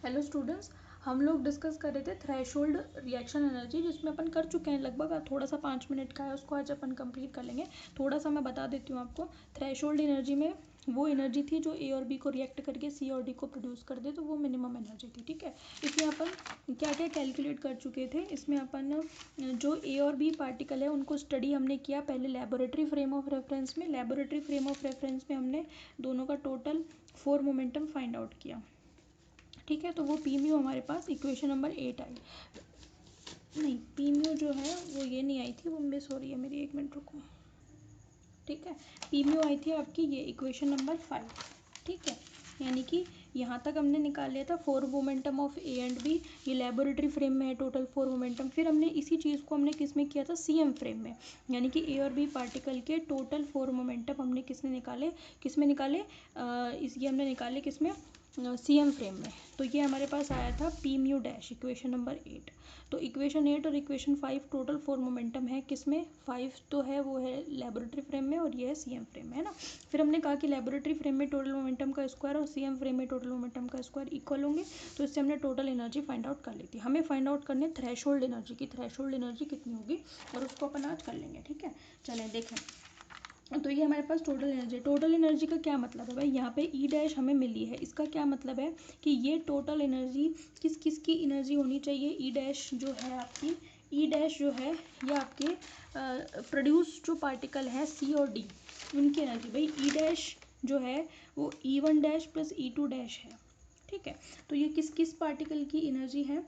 Hello students, हम लोग discuss कर रहे थे थ्रेशोल्ड रिएक्शन एनर्जी, जिसमें अपन कर चुके हैं लगभग। थोड़ा सा 5 मिनट का है, उसको आज अपन कंप्लीट कर लेंगे। थोड़ा सा मैं बता देती हूँ आपको। थ्रेशोल्ड एनर्जी में वो एनर्जी थी जो ए और बी को रिएक्ट करके सी और डी को प्रोड्यूस कर दे, तो वो मिनिमम एनर्जी थी। ठीक है, इसमें अपन क्या क्या कैलकुलेट कर चुके थे। इसमें अपन जो ए और बी पार्टिकल है उनको स्टडी हमने किया पहले लेबोरेटरी फ्रेम ऑफ रेफरेंस में। लेबोरेटरी फ्रेम ऑफ रेफरेंस में हमने दोनों का टोटल 4 मोमेंटम फाइंड आउट किया। ठीक है, तो वो पी म्यू हमारे पास इक्वेशन नंबर 8 आई। नहीं, पी म्यू जो है वो ये नहीं आई थी, वो मिस हो रही है मेरी, 1 मिनट रुको। ठीक है, पी म्यू आई थी आपकी ये इक्वेशन नंबर 5। ठीक है, यानी कि यहाँ तक हमने निकाल लिया था 4 momentum of A and B. ये लेबोरेटरी फ्रेम में है टोटल 4 मोमेंटम। फिर हमने इसी चीज़ को हमने किस में किया था, सी एम फ्रेम में। यानी कि ए और बी पार्टिकल के टोटल 4 मोमेंटम हमने किस में निकाले, ये हमने निकाले किस में, सी एम फ्रेम में। तो ये हमारे पास आया था P mu dash, equation number 8। तो इक्वेशन 8 और इक्वेशन 5 टोटल 4 मोमेंटम है किस में, 5 तो है वो है लेबोरेटरी फ्रेम में, और ये है सी एम फ्रेम में, है ना। फिर हमने कहा कि लेबोरेटरी फ्रेम में टोटल मोमेंटम का स्क्वायर और सी एम फ्रेम में टोटल मोमेंटम का स्क्वायर इक्वल होंगे। तो इससे हमने टोटल एनर्जी फाइंड आउट कर ली थी। हमें फाइंड आउट करने थ्रेशोल्ड एनर्जी की, थ्रेशोल्ड एनर्जी कितनी होगी, और उसको अपन आज कर लेंगे। ठीक है, चलें देखें। तो ये हमारे पास टोटल एनर्जी का क्या मतलब है भाई, यहाँ पे ई डैश हमें मिली है, इसका क्या मतलब है कि ये टोटल एनर्जी किस किस की एनर्जी होनी चाहिए। ई डैश जो है आपकी, ई डैश जो है ये आपके प्रोड्यूस जो पार्टिकल है सी और डी, उनकी एनर्जी। भाई ई डैश जो है वो E one dash plus E two dash है। ठीक है, तो ये किस किस पार्टिकल की एनर्जी है,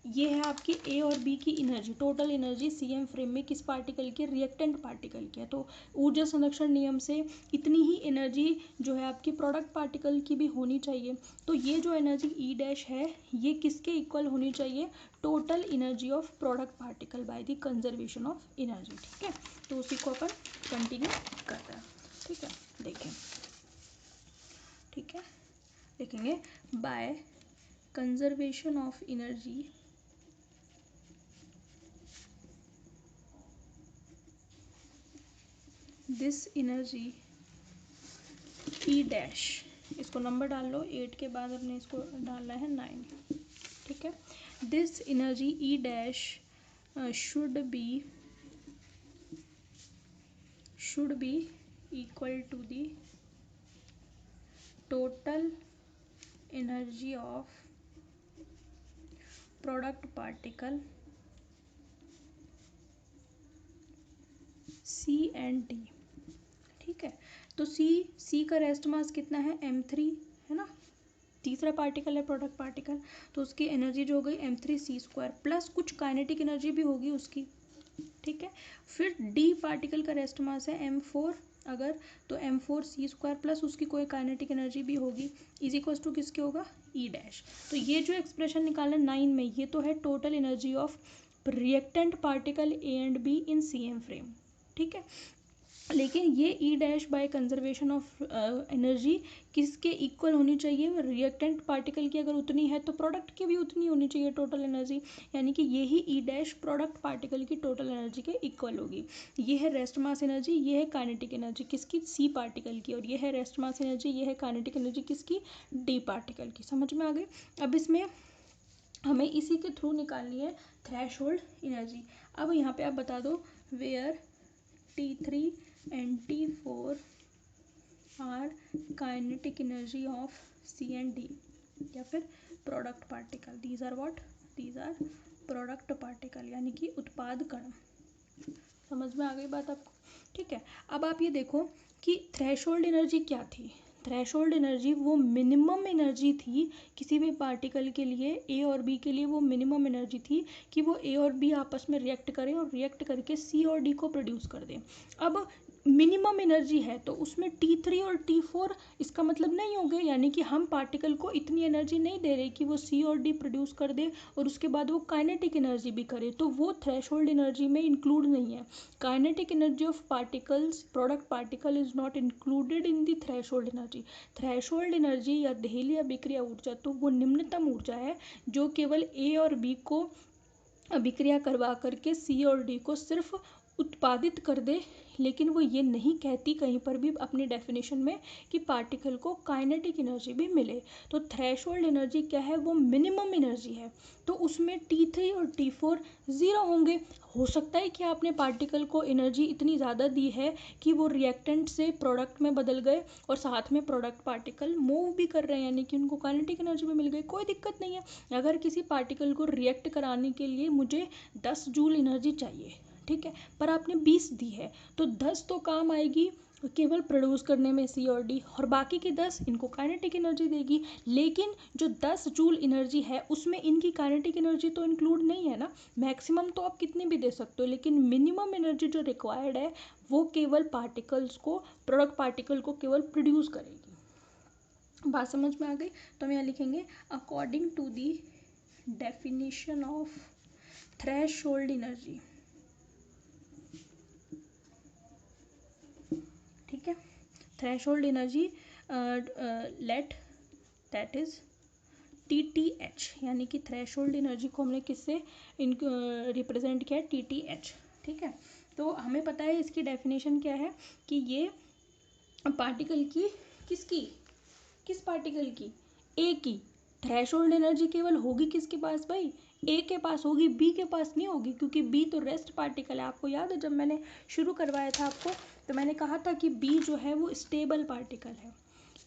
ये है आपकी ए और बी की energy. Total energy C M frame में किस पार्टिकल की, रिएक्टेंट पार्टिकल की है। तो ऊर्जा संरक्षण नियम से इतनी ही एनर्जी जो है आपकी प्रोडक्ट पार्टिकल की भी होनी चाहिए। तो ये जो एनर्जी ई डैश है ये किसके इक्वल होनी चाहिए, total energy of product particle by the conservation of energy. ठीक है, तो उसी को अपन कंटिन्यू करते हैं। ठीक है, देखें। ठीक है, देखेंगे by conservation of energy, this energy E dash, इसको नंबर डाल लो, 8 के बाद अपने इसको डालना है 9। ठीक है, this energy E dash should be equal to the total energy of product particle C and D. ठीक है, तो सी का रेस्ट मास कितना है, m3, है ना। तीसरा पार्टिकल है प्रोडक्ट पार्टिकल, तो उसकी एनर्जी जो हो गई m3c² प्लस कुछ काइनेटिक एनर्जी भी होगी उसकी। ठीक है, फिर डी पार्टिकल का रेस्ट मास है m4 अगर, तो m4c² प्लस उसकी कोई काइनेटिक एनर्जी भी होगी, इज इक्वल टू किसके होगा, ई डैश। तो ये जो एक्सप्रेशन निकाला 9 में, ये तो है total energy of reactant particle A and B in C M frame. ठीक है, लेकिन ये E dash by conservation of energy किसके इक्वल होनी चाहिए, रिएक्टेंट पार्टिकल की अगर उतनी है तो प्रोडक्ट की भी उतनी होनी चाहिए टोटल एनर्जी। यानी कि ये ही ई डैश प्रोडक्ट पार्टिकल की टोटल एनर्जी के इक्वल होगी। ये है रेस्ट मास एनर्जी, ये है काइनेटिक एनर्जी किसकी, सी पार्टिकल की, और ये है रेस्ट मास एनर्जी, ये है काइनेटिक एनर्जी किसकी, डी पार्टिकल की। समझ में आ गई। अब इसमें हमें इसी के थ्रू निकालनी है थ्रेशोल्ड एनर्जी। अब यहाँ पे आप बता दो, where T3 and T4 are kinetic energy of C and D, या फिर product particle. These are what, these are product particle, यानी कि उत्पाद कण। समझ में आ गई बात आपको। ठीक है, अब आप ये देखो कि थ्रेशोल्ड एनर्जी क्या थी। थ्रेशोल्ड एनर्जी वो मिनिमम एनर्जी थी किसी भी पार्टिकल के लिए, ए और बी के लिए वो मिनिमम एनर्जी थी कि वो ए और बी आपस में रिएक्ट करें और रिएक्ट करके सी और डी को प्रोड्यूस कर दें। अब मिनिमम एनर्जी है तो उसमें T3 और T4 इसका मतलब नहीं हो गया, यानी कि हम पार्टिकल को इतनी एनर्जी नहीं दे रहे कि वो सी और डी प्रोड्यूस कर दे और उसके बाद वो काइनेटिक एनर्जी भी करे, तो वो थ्रेशोल्ड एनर्जी में इंक्लूड नहीं है। Kinetic energy of particles, product particle is not included in the threshold energy. Threshold energy या दहलीय अभिक्रिया ऊर्जा तो वो निम्नतम ऊर्जा है जो केवल ए और बी को अभिक्रिया करवा करके सी और डी को सिर्फ उत्पादित कर दे, लेकिन वो ये नहीं कहती कहीं पर भी अपनी डेफिनेशन में कि पार्टिकल को काइनेटिक एनर्जी भी मिले। तो थ्रेशोल्ड एनर्जी क्या है, वो मिनिमम एनर्जी है, तो उसमें T3 और T4 ज़ीरो होंगे। हो सकता है कि आपने पार्टिकल को एनर्जी इतनी ज़्यादा दी है कि वो रिएक्टेंट से प्रोडक्ट में बदल गए और साथ में प्रोडक्ट पार्टिकल मूव भी कर रहे हैं, यानी कि उनको काइनेटिक एनर्जी भी मिल गई, कोई दिक्कत नहीं है। अगर किसी पार्टिकल को रिएक्ट कराने के लिए मुझे 10 जूल एनर्जी चाहिए, ठीक है, पर आपने 20 दी है, तो 10 तो काम आएगी केवल प्रोड्यूस करने में सी और डी, और बाकी के 10 इनको काइनेटिक एनर्जी देगी। लेकिन जो 10 जूल एनर्जी है उसमें इनकी काइनेटिक एनर्जी तो इंक्लूड नहीं है ना। मैक्सिमम तो आप कितनी भी दे सकते हो, लेकिन मिनिमम एनर्जी जो रिक्वायर्ड है वो केवल पार्टिकल्स को, प्रोडक्ट पार्टिकल को केवल प्रोड्यूस करेगी। बात समझ में आ गई? तो हम यहाँ लिखेंगे according to the definition of threshold energy, ठीक है। Threshold energy let that is TTH, यानी कि थ्रेशोल्ड एनर्जी को हमने किससे रिप्रेजेंट किया है, TTH, ठीक है। तो हमें पता है इसकी डेफिनेशन क्या है कि ये पार्टिकल की, किसकी, किस पार्टिकल की, ए की थ्रेशोल्ड एनर्जी केवल होगी किसके पास भाई, ए के पास होगी, बी के पास नहीं होगी, क्योंकि बी तो रेस्ट पार्टिकल है। आपको याद है जब मैंने शुरू करवाया था आपको, तो मैंने कहा था कि बी जो है वो स्टेबल पार्टिकल है,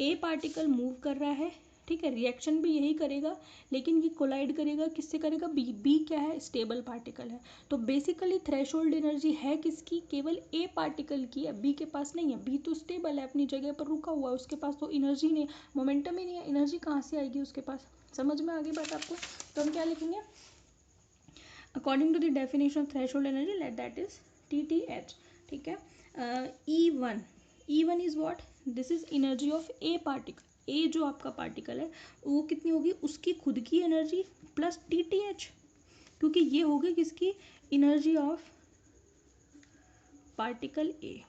ए पार्टिकल मूव कर रहा है, ठीक है, रिएक्शन भी यही करेगा, लेकिन ये कोलाइड करेगा किससे करेगा, बी, बी क्या है, स्टेबल पार्टिकल है। तो बेसिकली थ्रेशोल्ड एनर्जी है किसकी, केवल ए पार्टिकल की है, बी के पास नहीं है। बी तो स्टेबल है, अपनी जगह पर रुका हुआ है, उसके पास तो एनर्जी नहीं है, मोमेंटम ही नहीं है, एनर्जी कहाँ से आएगी उसके पास। समझ में आ गई बात आपको? तो हम क्या लिखेंगे, according to the definition of threshold energy let that is TTH, ठीक है। E1 is what, this is energy of a particle, a जो आपका पार्टिकल है वो कितनी होगी, उसकी खुद की एनर्जी प्लस TTH, क्योंकि ये होगी किसकी, एनर्जी ऑफ पार्टिकल ए,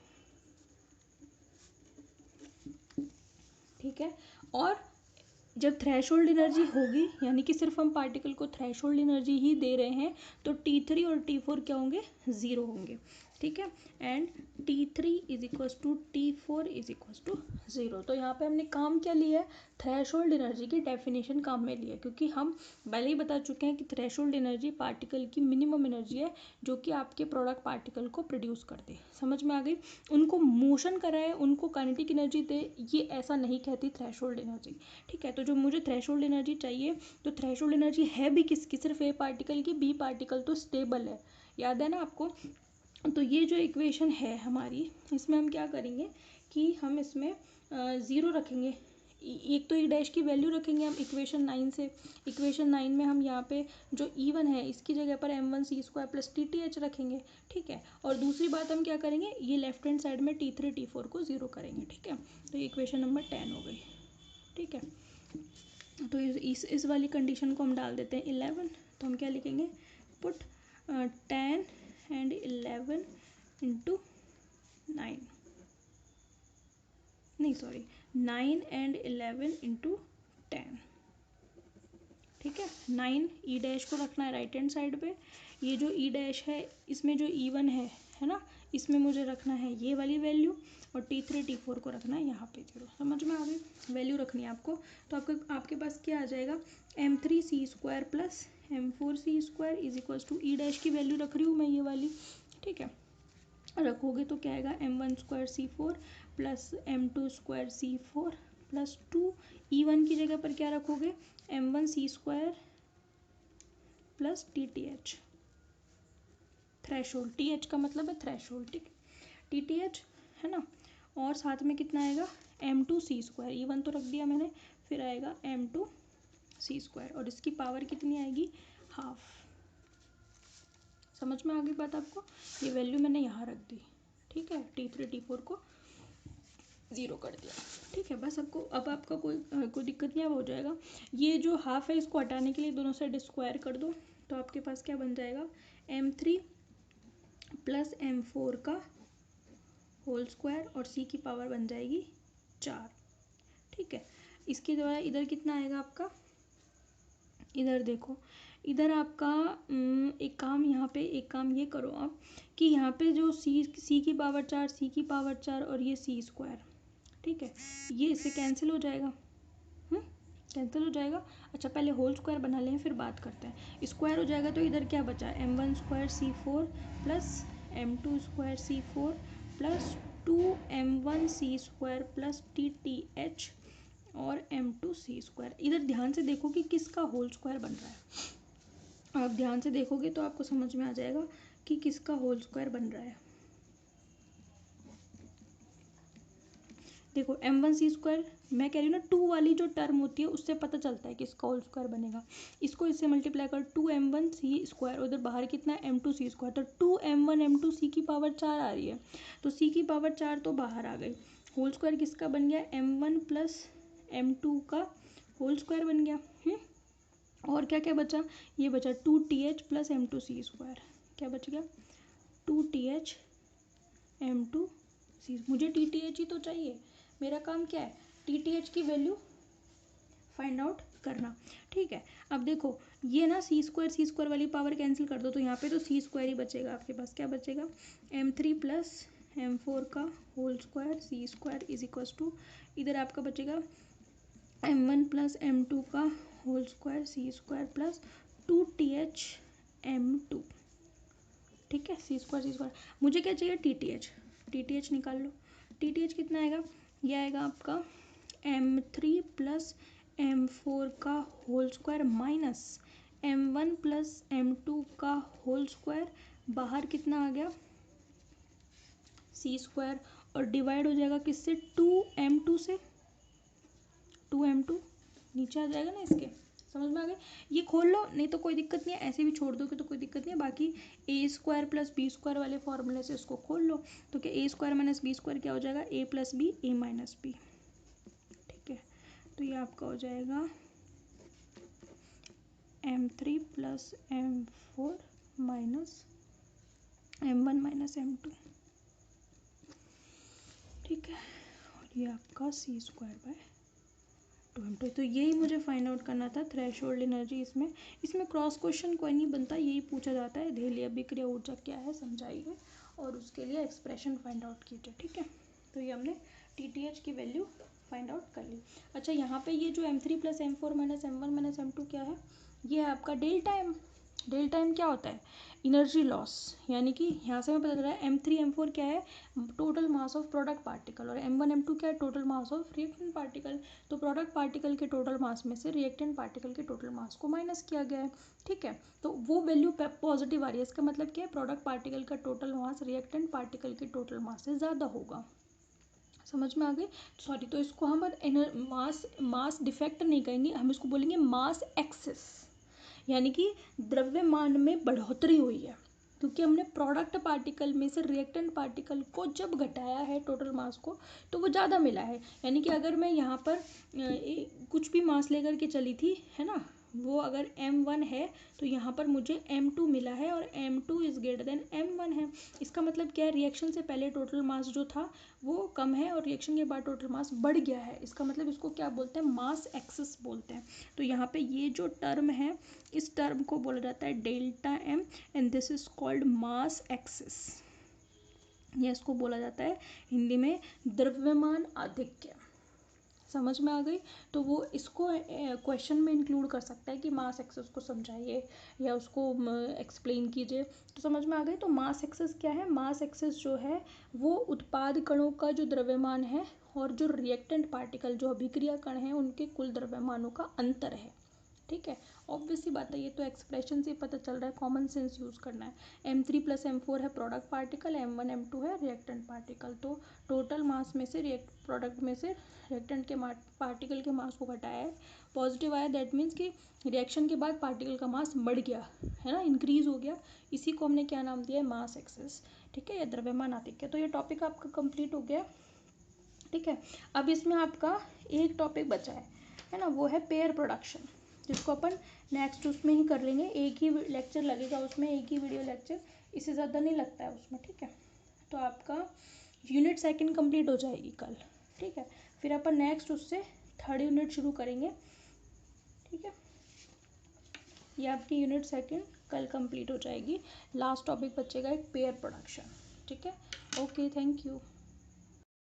ठीक है। और जब थ्रेशोल्ड एनर्जी होगी, यानी कि सिर्फ हम पार्टिकल को थ्रेशोल्ड एनर्जी ही दे रहे हैं, तो T3 और T4 क्या होंगे, ज़ीरो होंगे, ठीक है। And T3 is equals to T4 is equals to zero. तो यहाँ पे हमने काम क्या लिया है, थ्रेशोल्ड एनर्जी की डेफिनेशन काम में लिया, क्योंकि हम पहले ही बता चुके हैं कि थ्रेशोल्ड एनर्जी पार्टिकल की मिनिमम एनर्जी है जो कि आपके प्रोडक्ट पार्टिकल को प्रोड्यूस कर दे। समझ में आ गई? उनको मोशन कराए, उनको काइनेटिक एनर्जी दे, ये ऐसा नहीं कहती थ्रेशोल्ड एनर्जी, ठीक है। तो जो मुझे थ्रेशोल्ड एनर्जी चाहिए, तो थ्रेशोल्ड एनर्जी है भी किसकी, सिर्फ ए पार्टिकल की, बी पार्टिकल तो स्टेबल है, याद है ना आपको। तो ये जो इक्वेशन है हमारी, इसमें हम क्या करेंगे कि हम इसमें ज़ीरो रखेंगे, एक तो ई डैश की वैल्यू रखेंगे हम इक्वेशन 9 से। इक्वेशन 9 में हम यहाँ पे जो E1 है इसकी जगह पर m1c² प्लस TTH रखेंगे, ठीक है। और दूसरी बात हम क्या करेंगे, ये लेफ्ट हैंड साइड में T3 T4 को ज़ीरो करेंगे, ठीक है। तो ये इक्वेशन नंबर 10 हो गई, ठीक है। तो इस वाली कंडीशन को हम डाल देते हैं 11, तो हम क्या लिखेंगे, पुट 10 एंड 11 इंटू 9, नहीं सॉरी 9 एंड 11 इंटू 10, ठीक है। 9 ई डैश को रखना है राइट हैंड साइड पे, ये जो ई डैश है इसमें जो E1 है ना, इसमें मुझे रखना है ये वाली वैल्यू, और T3 T4 को रखना है यहाँ पे 0। समझ में आ गई? वैल्यू रखनी है आपको। तो आपके पास क्या आ जाएगा, m3c² plus m4c² is equals to E dash की वैल्यू रख रही हूँ मैं ये वाली, ठीक है। रखोगे तो क्या आएगा, m1² c4 plus m2² c4 plus 2, E1 की जगह पर क्या रखोगे, m1c² plus TTH, threshold, TH का मतलब है थ्रेशोल्ड, ठीक, TTH है ना। और साथ में कितना आएगा, m2c², E1 तो रख दिया मैंने, फिर आएगा m2c², और इसकी पावर कितनी आएगी, हाफ। समझ में आ गई बात आपको? ये वैल्यू मैंने यहाँ रख दी, ठीक है, T3 T4 को ज़ीरो कर दिया, ठीक है। बस आपको अब आपका कोई दिक्कत नहीं, अब हो जाएगा। ये जो हाफ है इसको हटाने के लिए दोनों साइड स्क्वायर कर दो, तो आपके पास क्या बन जाएगा, m3 प्लस m4 का होल स्क्वायर, और c की पावर बन जाएगी 4, ठीक है। इसके द्वारा इधर कितना आएगा आपका, इधर देखो, इधर आपका एक काम, यहाँ पे एक काम ये करो आप कि यहाँ पे जो सी की पावर 4, सी की पावर 4 और ये सी स्क्वायर, ठीक है, ये इससे कैंसिल हो जाएगा, कैंसिल हो जाएगा। अच्छा पहले होल स्क्वायर बना लें फिर बात करते हैं। स्क्वायर हो जाएगा तो इधर क्या बचा, m1 square c4 plus m2 square c4 plus 2m1 c square plus TTH और m2 c स्क्वायर। इधर ध्यान से देखो कि किसका होल स्क्वायर बन रहा है। आप ध्यान से देखोगे तो आपको समझ में आ जाएगा कि किसका होल स्क्वायर बन रहा है। देखो m1 c स्क्वायर, मैं कह रही हूँ ना 2 वाली जो टर्म होती है उससे पता चलता है कि इसका होल स्क्वायर बनेगा। इसको इससे मल्टीप्लाई कर 2m1 c स्क्वायर, उधर बाहर कितना है m2 c स्क्वायर, तो 2m1 m2 c की पावर 4 आ रही है, तो c की पावर 4 तो बाहर आ गई। होल स्क्वायर किसका बन गया, m1 प्लस m2 का होल स्क्वायर बन गया। और क्या क्या बचा, ये बचा 2th plus m2 c square, क्या बच गया 2th m2 c। मुझे TTH ही तो चाहिए, मेरा काम क्या है TTH की वैल्यू फाइंड आउट करना, ठीक है। अब देखो ये ना सी स्क्वायर वाली पावर कैंसिल कर दो, तो यहाँ पे तो सी स्क्वायर ही बचेगा आपके पास। क्या बचेगा, m3 प्लस m4 का whole square C square is equal to, इधर आपका बचेगा m1 प्लस m2 का whole square C square plus 2th m2, ठीक है, सी स्क्वायर। मुझे क्या चाहिए TTH निकाल लो। TTH कितना आएगा, ये आएगा आपका m3 प्लस m4 का whole square minus m1 plus m2 का होल स्क्वायर, बाहर कितना आ गया सी स्क्वायर, और डिवाइड हो जाएगा किससे 2m2 से, 2m2 नीचे आ जाएगा ना इसके, समझ में आ गया। ये खोल लो, नहीं तो कोई दिक्कत नहीं है, ऐसे भी छोड़ दोगे तो कोई दिक्कत नहीं है। बाकी ए स्क्वायर प्लस बी स्क्वायर वाले फॉर्मूले से इसको खोल लो, तो क्या ए स्क्वायर माइनस बी स्क्वायर क्या हो जाएगा, ए प्लस बी ए माइनस बी, ठीक है। तो ये आपका हो जाएगा m3 plus m4 minus m1 minus m2, ठीक है, और ये आपका सी स्क्वायर बाय 2m2। तो यही मुझे फाइंड आउट करना था थ्रेशोल्ड एनर्जी। इसमें क्रॉस क्वेश्चन कोई नहीं बनता, यही पूछा जाता है देहली अभिक्रिया ऊर्जा क्या है समझाइए और उसके लिए एक्सप्रेशन फाइंड आउट कीजिए, ठीक है। तो ये हमने TTH की वैल्यू फाइंड आउट कर ली। अच्छा यहाँ पे ये जो m3 plus m4 minus m1 minus m2 क्या है, ये है आपका डेल्टा m। डेल्टा m क्या होता है, एनर्जी लॉस, यानी कि यहाँ से हमें पता चल रहा है m3 m4 क्या है, total mass of product particle, और m1 m2 क्या है, total mass of reactant particle. तो प्रोडक्ट पार्टिकल के टोटल मास में से रिएक्टेंट पार्टिकल के टोटल मास को माइनस किया गया है, ठीक है। तो वो वैल्यू पॉजिटिव आ रही है, इसका मतलब क्या है, प्रोडक्ट पार्टिकल का टोटल मास रिएक्टेंट पार्टिकल के टोटल मास से ज़्यादा होगा, समझ में आ गई। सॉरी, तो इसको हम मास डिफेक्ट नहीं कहेंगे, हम इसको बोलेंगे मास एक्सेस, यानी कि द्रव्यमान में बढ़ोतरी हुई है, क्योंकि हमने प्रोडक्ट पार्टिकल में से रिएक्टेंट पार्टिकल को जब घटाया है टोटल मास को, तो वो ज़्यादा मिला है। यानी कि अगर मैं यहाँ पर कुछ भी मास लेकर के चली थी, है ना, वो अगर m1 है तो यहाँ पर मुझे m2 मिला है, और m2 is greater than m1 है। इसका मतलब क्या है, रिएक्शन से पहले टोटल मास जो था वो कम है, और रिएक्शन के बाद टोटल मास बढ़ गया है। इसका मतलब इसको क्या बोलते हैं, मास एक्सेस बोलते हैं। तो यहाँ पे ये जो टर्म है, इस टर्म को बोला जाता है delta m, and this is called mass excess. ये इसको बोला जाता है हिंदी में द्रव्यमान आधिक्य, समझ में आ गई। तो वो इसको क्वेश्चन में इंक्लूड कर सकता है कि मास एक्सेस को समझाइए या उसको एक्सप्लेन कीजिए, तो समझ में आ गई। तो मास एक्सेस क्या है, मास एक्सेस जो है वो उत्पाद कणों का जो द्रव्यमान है और जो रिएक्टेंट पार्टिकल जो अभिक्रिया कण हैं उनके कुल द्रव्यमानों का अंतर है, ठीक है। ऑब्वियसली बात है, ये तो एक्सप्रेशन से पता चल रहा है, कॉमन सेंस यूज़ करना है। m3 प्लस m4 है प्रोडक्ट पार्टिकल, m1 m2 है रिएक्टेंट पार्टिकल। तो टोटल मास में से प्रोडक्ट में से रिएक्टेंट के पार्टिकल के मास को घटाया है, पॉजिटिव आया, दैट मीन्स कि रिएक्शन के बाद पार्टिकल का मास बढ़ गया है ना, इंक्रीज हो गया। इसी को हमने क्या नाम दिया है, मास एक्सेस, ठीक है, या द्रव्यमान आधिक्य। तो ये टॉपिक आपका कंप्लीट हो गया, ठीक है। अब इसमें आपका एक टॉपिक बचा है ना, वो है पेयर प्रोडक्शन, जिसको अपन नेक्स्ट उसमें ही कर लेंगे। एक ही लेक्चर लगेगा उसमें, एक ही वीडियो लेक्चर, इससे ज़्यादा नहीं लगता है उसमें, ठीक है। तो आपका यूनिट सेकंड कंप्लीट हो जाएगी कल, ठीक है। फिर अपन नेक्स्ट उससे थर्ड यूनिट शुरू करेंगे, ठीक है। ये आपकी यूनिट सेकंड कल कंप्लीट हो जाएगी। लास्ट टॉपिक बचेगा एक पेयर प्रोडक्शन। ठीक है, ओके, थैंक यू।